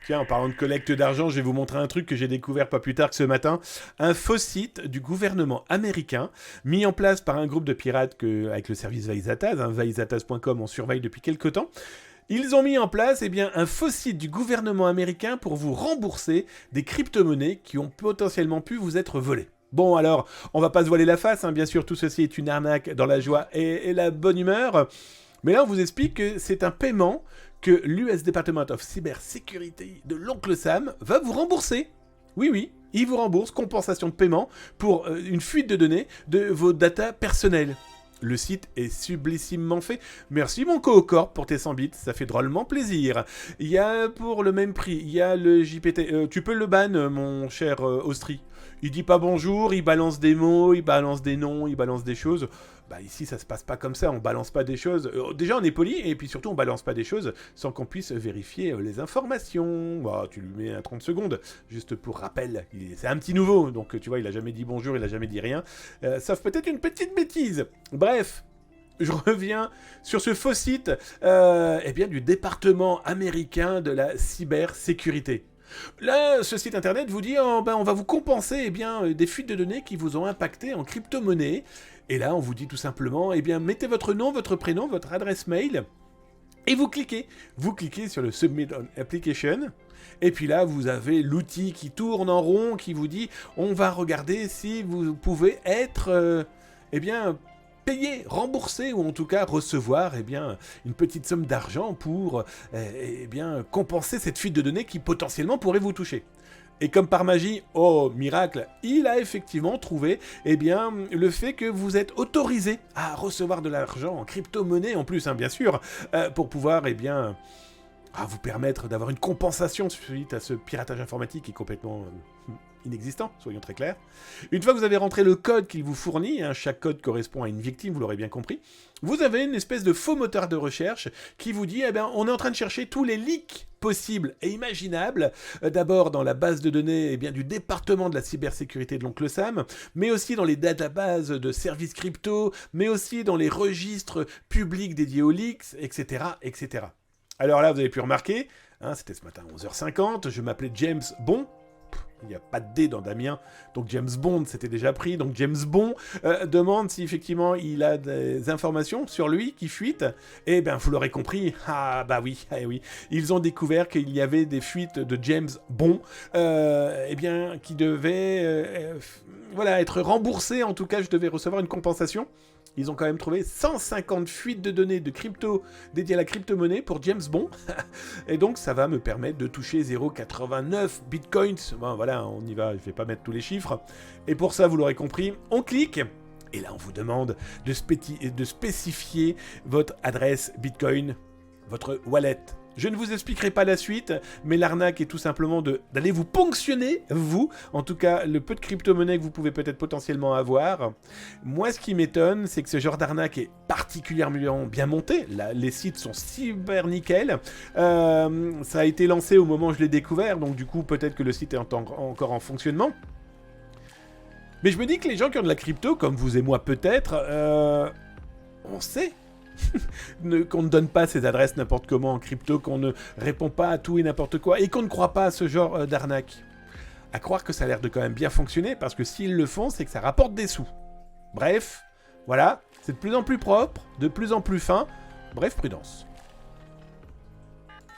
Tiens, en parlant de collecte d'argent, je vais vous montrer un truc que j'ai découvert pas plus tard que ce matin. Un faux site du gouvernement américain, mis en place par un groupe de pirates avec le service Vaisataz, vaisataz.com, on surveille depuis quelques temps. Ils ont mis en place un faux site du gouvernement américain pour vous rembourser des crypto-monnaies qui ont potentiellement pu vous être volées. Bon alors, on va pas se voiler la face, bien sûr tout ceci est une arnaque dans la joie et la bonne humeur. Mais là on vous explique que c'est un paiement que l'US Department of Cybersecurity de l'oncle Sam va vous rembourser. Oui, il vous rembourse compensation de paiement pour une fuite de données de vos datas personnelles. Le site est sublissimement fait. Merci mon Coocorp pour tes 100 bits, ça fait drôlement plaisir. Il y a pour le même prix, il y a le JPT. Tu peux le ban, mon cher Austri. Il dit pas bonjour, il balance des mots, il balance des noms, il balance des choses. Bah ici ça se passe pas comme ça, on balance pas des choses. Déjà on est poli et puis surtout on balance pas des choses sans qu'on puisse vérifier les informations. Bah, tu lui mets un 30 secondes, juste pour rappel. C'est un petit nouveau, donc tu vois il a jamais dit bonjour, il a jamais dit rien. Sauf peut-être une petite bêtise. Bref. Je reviens sur ce faux site du département américain de la cybersécurité. Là, ce site internet vous dit on va vous compenser des fuites de données qui vous ont impacté en crypto-monnaie. Et là, on vous dit tout simplement mettez votre nom, votre prénom, votre adresse mail et vous cliquez. Vous cliquez sur le Submit on Application. Et puis là, vous avez l'outil qui tourne en rond qui vous dit on va regarder si vous pouvez être payer, rembourser ou en tout cas recevoir une petite somme d'argent pour compenser cette fuite de données qui potentiellement pourrait vous toucher. Et comme par magie, oh miracle, il a effectivement trouvé le fait que vous êtes autorisé à recevoir de l'argent en crypto-monnaie en plus, bien sûr, pour pouvoir vous permettre d'avoir une compensation suite à ce piratage informatique qui est complètement inexistant, soyons très clairs. Une fois que vous avez rentré le code qu'il vous fournit, chaque code correspond à une victime, vous l'aurez bien compris, vous avez une espèce de faux moteur de recherche qui vous dit, on est en train de chercher tous les leaks possibles et imaginables, d'abord dans la base de données du département de la cybersécurité de l'oncle Sam, mais aussi dans les databases de services crypto, mais aussi dans les registres publics dédiés aux leaks, etc., etc. Alors là, vous avez pu remarquer, c'était ce matin à 11h50, je m'appelais James Bond. Il n'y a pas de D dans Damien, donc James Bond c'était déjà pris. Donc James Bond demande si effectivement il a des informations sur lui qui fuitent. Et vous l'aurez compris, oui, ils ont découvert qu'il y avait des fuites de James Bond, qui devaient être remboursées. En tout cas, je devais recevoir une compensation. Ils ont quand même trouvé 150 fuites de données de crypto dédiées à la crypto-monnaie pour James Bond. Et donc, ça va me permettre de toucher 0,89 bitcoins. Bon, voilà, on y va, je ne vais pas mettre tous les chiffres. Et pour ça, vous l'aurez compris, on clique. Et là, on vous demande de spécifier votre adresse bitcoin, votre wallet. Je ne vous expliquerai pas la suite, mais l'arnaque est tout simplement d'aller vous ponctionner, vous, en tout cas le peu de crypto-monnaie que vous pouvez peut-être potentiellement avoir. Moi, ce qui m'étonne, c'est que ce genre d'arnaque est particulièrement bien monté. Là, les sites sont cyber nickel. Ça a été lancé au moment où je l'ai découvert, donc du coup, peut-être que le site est encore en fonctionnement. Mais je me dis que les gens qui ont de la crypto, comme vous et moi peut-être, on sait qu'on ne donne pas ses adresses n'importe comment en crypto, qu'on ne répond pas à tout et n'importe quoi, et qu'on ne croit pas à ce genre d'arnaque. À croire que ça a l'air de quand même bien fonctionner, parce que s'ils le font, c'est que ça rapporte des sous. Bref, voilà, c'est de plus en plus propre, de plus en plus fin, bref, prudence.